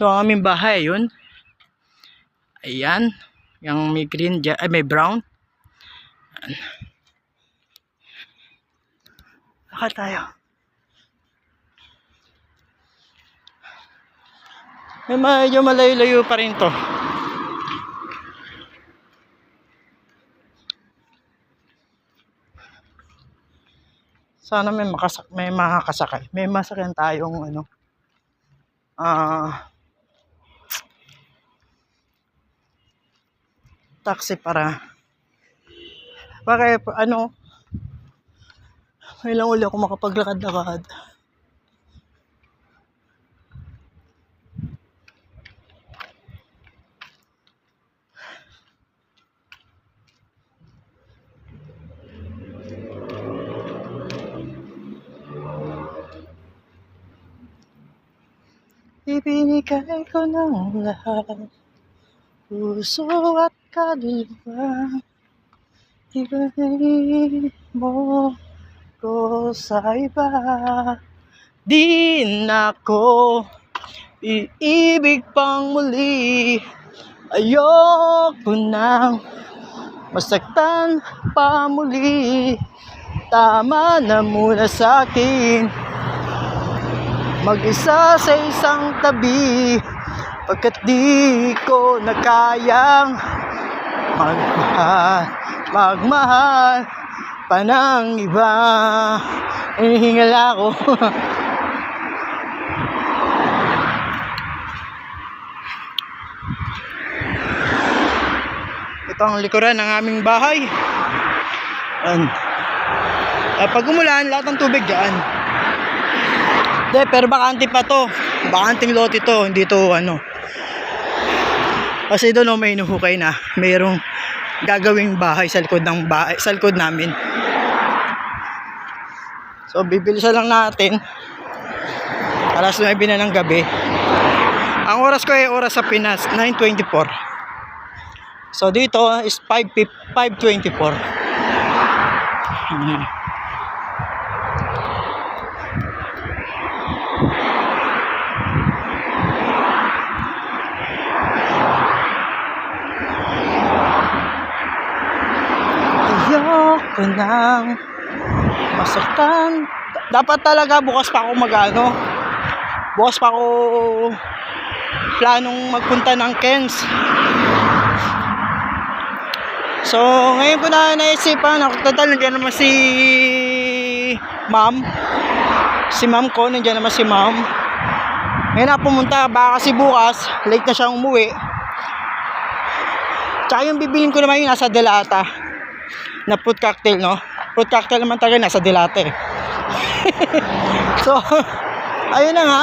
So ang aming bahay yun. Ayan. Yung may green dyan, ay may brown. Ayan. Baka tayo. Medyo malayo-layo pa rin to. Sana may makakasakay. May masakyan tayong ano. Taxi para ano, may lang uli ako makapaglakad-lakad. Ibinigay ko ng lahat, puso at kaluluwa. Ibigay mo ko sa iba. Di na ko iibig pang muli. Ayoko nang masaktan pa muli. Tama na muna sa'kin mag-isa sa isang tabi, pagkat di ko na kayang magmahal pa ng iba. Hinihingal ako. Ito ang likuran ng aming bahay. Pag umulan, lahat ng tubig dyan. Pero bakante pa to. Bakanting lote to, hindi to ano. Kasi doon may inuhukay na. Mayroong gagawing bahay sa likod ng bahay, sa likod namin. So bibilisan lang natin. Alas 9 na ng gabi. Ang oras ko ay oras sa Pinas, 9:24. So dito is 5:24. Ayoko nang masaktan. Dapat talaga bukas pa ako bukas pa ako planong magpunta ng Ken's. So ngayon ko na naisipan ako, total nandiyan naman si ma'am ko, nandiyan naman si ma'am. Ngayon na pumunta, baka kasi bukas late na siyang umuwi. Tsaka yung bibilin ko naman yung nasa Delata na fruit cocktail, no? Fruit cocktail naman talaga nasa Delata eh. So ayun na nga,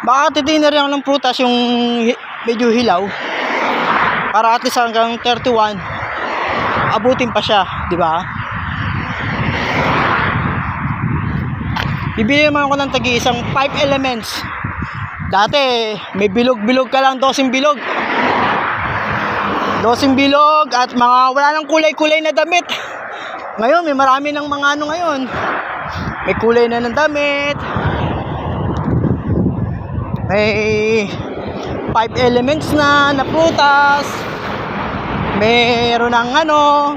baka titinner lang ng prutas yung medyo hilaw para at least hanggang 31 abutin pa siya, di ba? Bibili naman ako ng tagi-isang 5 elements. Dati may bilog-bilog ka lang, 12 bilog at mga wala nang kulay-kulay na damit. Ngayon may marami ng mga ano ngayon. May kulay na ng damit. May 5 elements na prutas. Meron ng ano.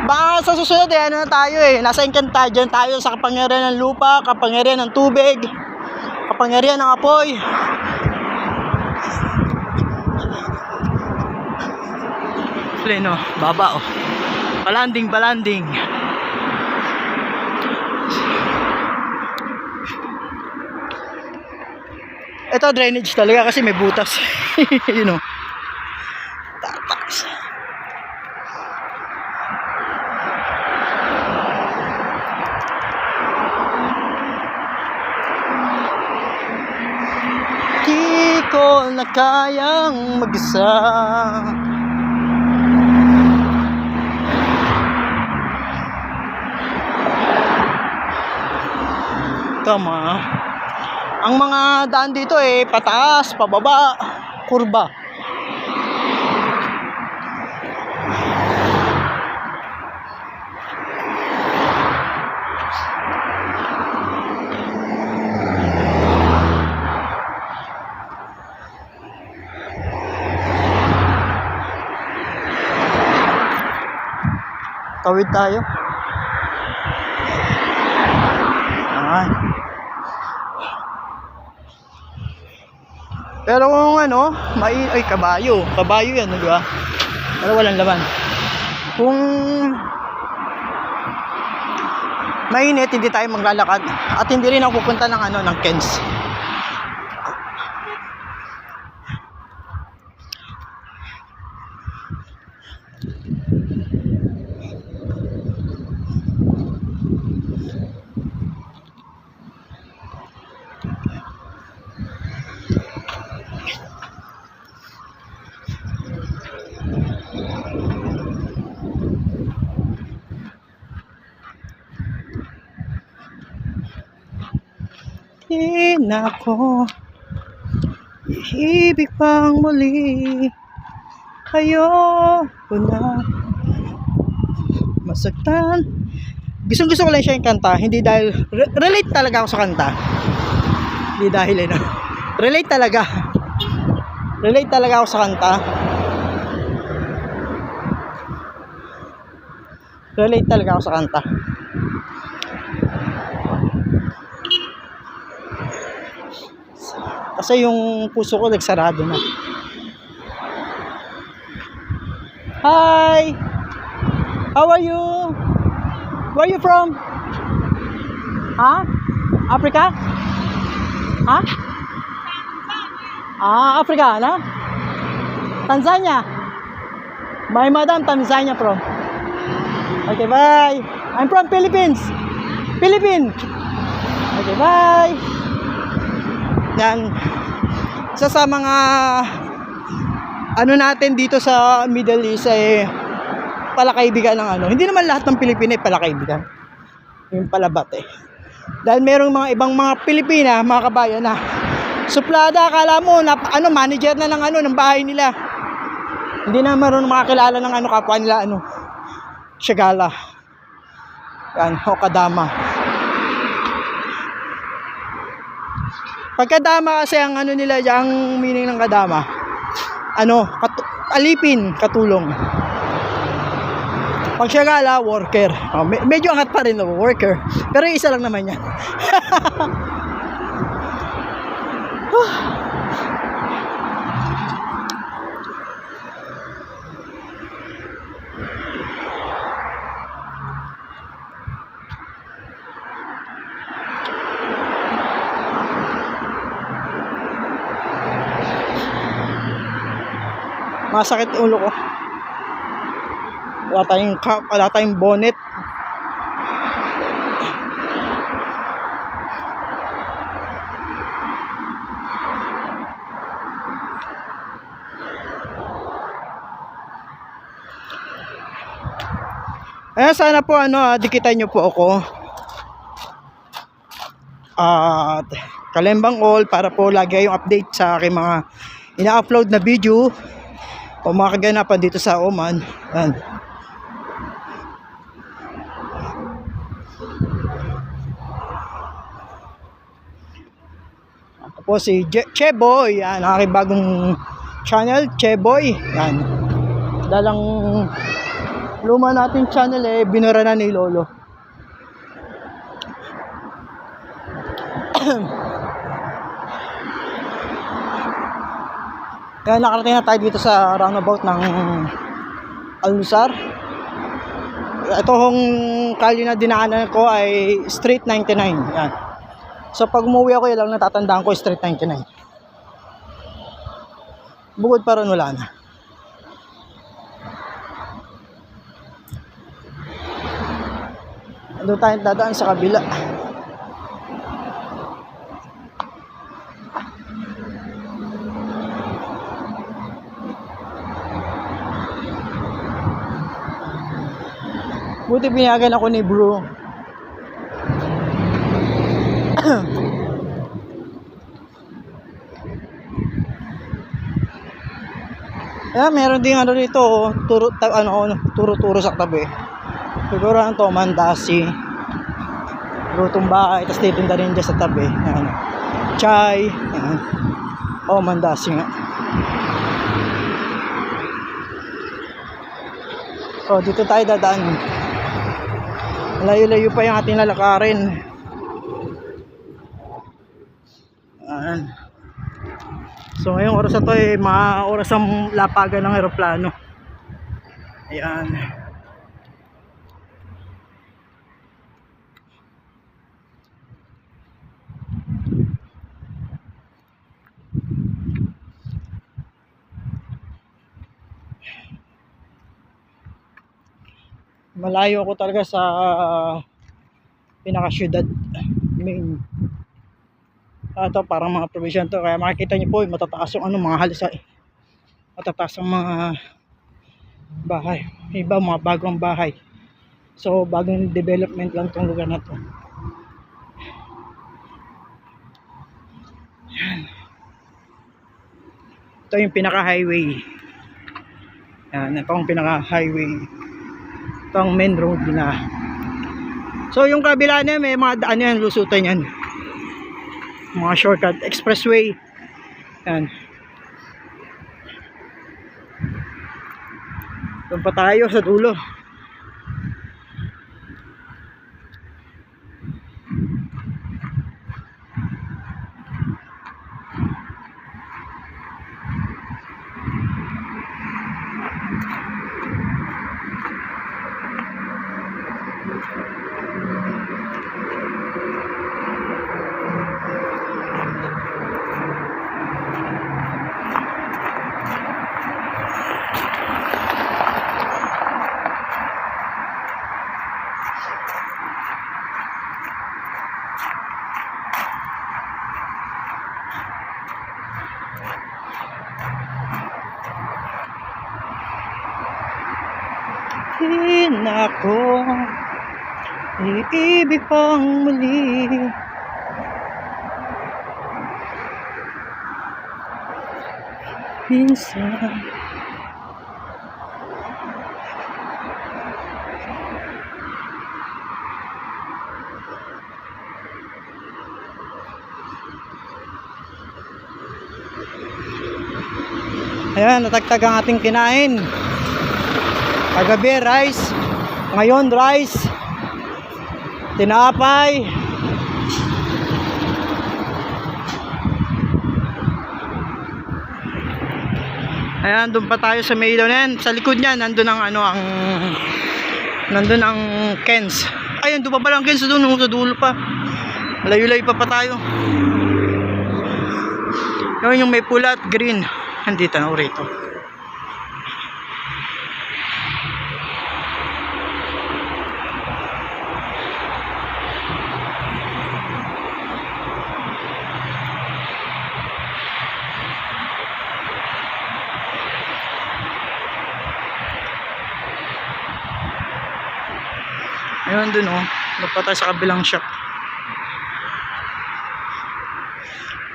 Baka sa susunod ano na tayo nasa Encantadia tayo sa kapangyarihan ng lupa, kapangyarihan ng tubig, kapangyarihan ng apoy. Pleno, baba Balanding. Ito drainage talaga kasi may butas. You know. Tapas. Di ko na kayang mag-isa. Tama. Ang mga daan dito pataas, pababa, kurba. Tawid tayo. Ayan. Pero kung ano, ay kabayo. Kabayo yan, di ba? Pero walang laman. Kung mainit, hindi tayo maglalakad. At hindi rin ako pupunta ng ano, ng Kens. Nako, ibig pang muli, ayoko na masaktan. Gusto ko lang siya yung kanta, hindi dahil relate talaga ako sa kanta. Hindi dahil relate talaga ako sa kanta. Relate talaga ako sa kanta. Kasi yung puso ko nagsarado na. Hi! How are you? Where are you from? Huh? Africa? Huh? Africa, no? Tanzania? My madam, Tanzania from. Okay, bye! I'm from Philippines! Philippines! Okay, bye! Yan. Isa sa mga ano natin dito sa Middle East ay palakaibigan ng ano. Hindi naman lahat ng Pilipino ay palakaibigan. Yung palabat Dahil merong mga ibang mga Pilipina, mga kabayan na suplada, akala mo na ano, manager na ng ano, ng bahay nila. Hindi na marunong makakilala ng ano, kapwa nila ano. Shagala. Yan, o kadama. Pagkadama kasi ang ano nila, ang meaning ng kadama, ano, alipin, katulong. Pag Shagala, worker. Medyo angat pa rin, worker. Pero isa lang naman yan. Masakit ulo ko. Wala tayong bonnet. Sana po dikitan nyo po ako. At Kalembang All para po lagi yung update sa aking mga ina-upload na video o mga kaganapan dito sa Oman. Yan. Ako po si Cheboy. Yan, aking bagong channel, Cheboy. Yan. Dalang luma natin channel binura na ni Lolo. Kaya nakarating na tayo dito sa roundabout ng Al-Nusar. Ito hong kalye na dinaanan ko ay Street 99. Yan. So pag umuwi ako, lang natatandaan ko Street 99. Bukod pa ron wala na. Doon tayo dadaan sa kabila. Buti pinayagan ako ni bro. Meron din dito, turo sa tabi. Siguro to mandasi. Rutong bahay, tapos titinda rin dyan sa tabi. Yan. Chai. Yan. Mandasi nga. Dito tayo dadaan. Layo-layo pa yung ating lalakarin. Ayan. So ngayong oras na to mga oras ang lapagan ng eroplano. Ayan. Malayo ako talaga sa pinaka-syudad, main. Ito parang mga probinsya to, kaya makikita niyo po matataas yung mga halos matataas ang mga bahay, iba mga bagong bahay. So bagong development lang tong lugar na to. Ito yung pinaka-highway. Yan, ito ang pinaka-highway. Ito ang main road na. So yung kabila niya may mga daan yan, lusutan yan. Mga shortcut, expressway. Yan. Doon pa tayo sa dulo. Ako iibig pang muli. Minsan ayan, natagtag ang ating kinain. Kagabi rice, ngayon rice, tinapay. Ayan, doon pa tayo sa may ilaw na yan. Sa likod niya, nandun ang nandun ang Ken's. Ayun, doon pa pala ang Ken's, doon sa dulo pa. Layo-layo pa tayo. Yun yung may pula at green. Nandito na rito. Ayun dun doon pa tayo sa kabilang shop.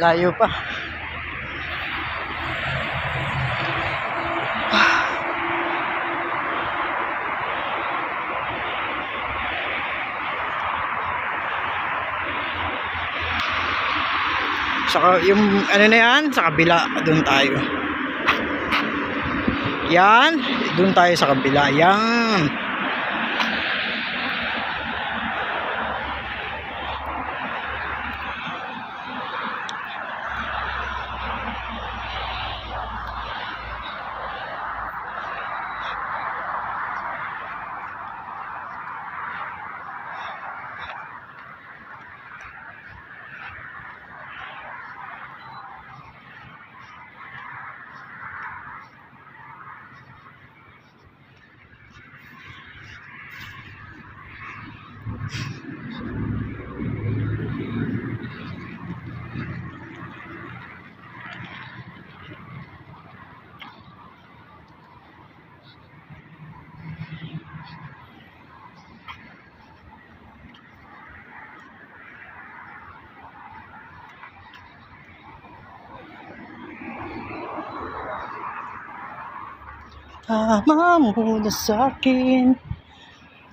Layo pa. Saka yung na yan, sa kabila doon tayo. Yan, doon tayo sa kabila. Yan. Tama mo na sa'kin,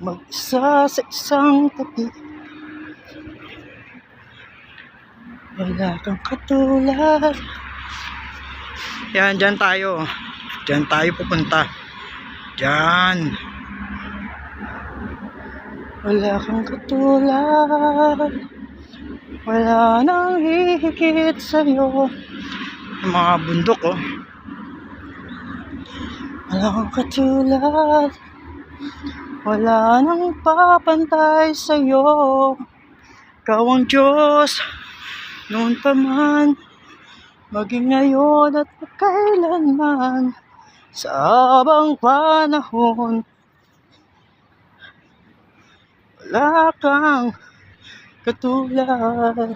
mag-isa sa isang tabi. Wala kang katulad. Yan, dyan tayo. Dyan tayo pupunta. Dyan. Wala kang katulad, wala nang hihigit sa'yo. Yung mga bundok, oh. Wala kang katulad, wala nang papantay sa'yo. Ikaw ang Diyos, noon pa man, maging ngayon at kailanman, sa habang panahon. Wala kang katulad.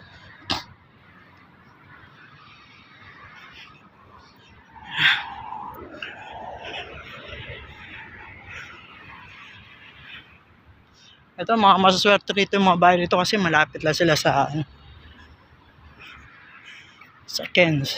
Ito, mga masaswerte rito yung mga bahay rito kasi malapit lang sila sa Kens.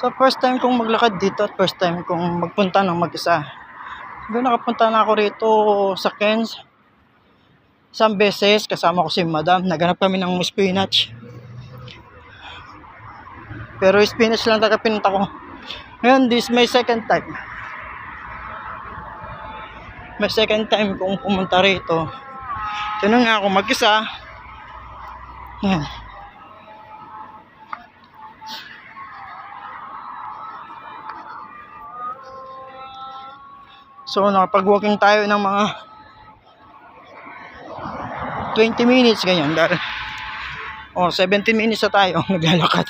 So first time kong maglakad dito at first time kong magpunta ng mag-isa. Doon nakapunta na ako rito sa Kens isang beses, kasama ko si Madam. Naghanap kami ng spinach. Pero spinach lang talaga pinunta ko. Ngayon, this my second time. My second time kong pumunta rito. Ito na nga ako mag-isa. Yan. So nakapag-walking tayo ng mga 20 minutes ganyan dahil 17 minutes na tayo naglalakad.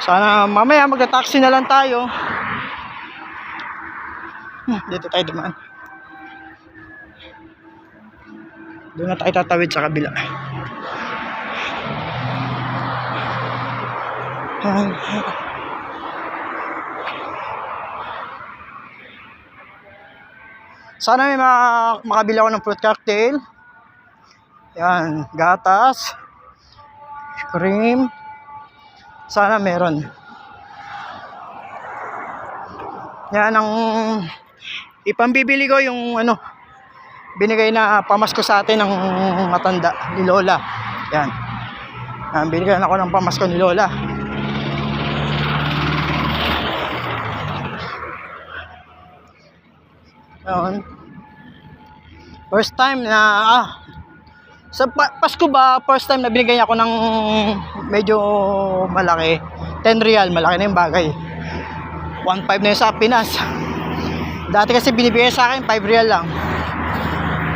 Sana mamaya mag-taxi na lang tayo. Dito tayo dumaan. Doon na tayo tatawid sa kabila. Sana may makabili ako ng fruit cocktail. Yan, gatas, cream. Sana meron. Yan ang ipambibili ko, yung binigay na pamasko sa atin ng matanda ni Lola. Yan. Binigyan ako ng pamasko ni Lola. Ayun. First time na sa Pasko ba, first time na binigyan ako ng medyo malaki. 10 real, malaki na yung bagay. 1.5 na yun sa Pinas. Dati kasi binibigay sa akin 5 real lang.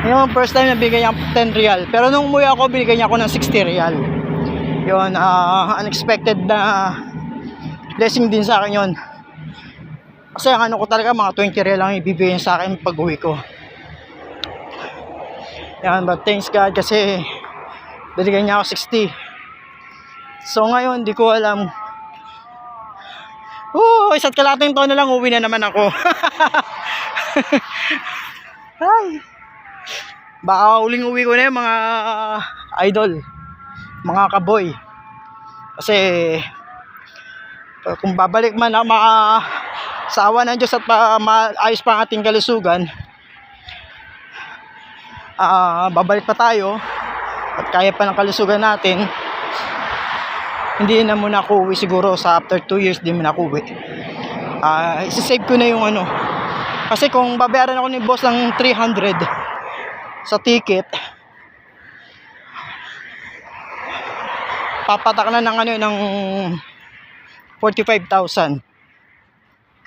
Yung first time na binigyan ako 10 real. Pero nung umuwi ako, binigyan ako ng 60 real. Yun, unexpected na blessing din sa akin yun. Kasi ang ko talaga, mga 20 real lang ibibigay sa akin pag uwi ko. Yan, but thanks God kasi binigyan niya ako 60. So ngayon, di ko alam. Isa't kalating taon na lang, uwi na naman ako. Ay. Baka uling uwi ko na yung mga idol, mga kaboy. Kasi kung babalik man na sa awa ng Diyos at maayos pa ang ating kalusugan, babalik pa tayo at kaya pa ng kalusugan natin, hindi na muna ako uwi siguro. Sa after 2 years di muna ako uwi. Isasave ko na yung kasi kung babayaran ako ni boss ng 300 sa ticket, papatak na ng 45,000.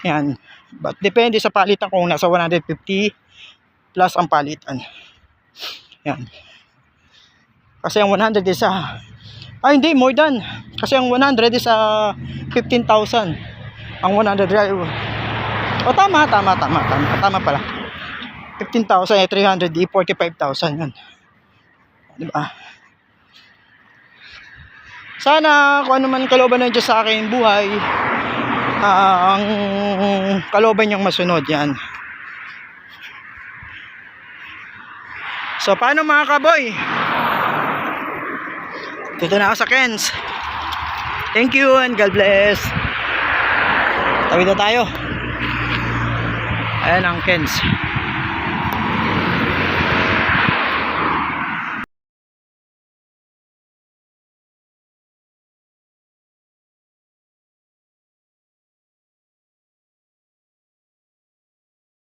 Yan. But depende sa palitan kung nasa 150 plus ang palitan. Yan. Kasi ang 100 is hindi, more than. Kasi ang 100 is 15,000. Ang 100 real. Tama pala. 15,000 300 di 45,000 yun. Diba? Sana kung ano man kalooban ng Diyos sa akin buhay, ang kalooban niyang masunod yan. So paano mga kaboy? Dito na ako sa Ken's. Thank you and God bless. Tawid na tayo. Ayan ang Ken's.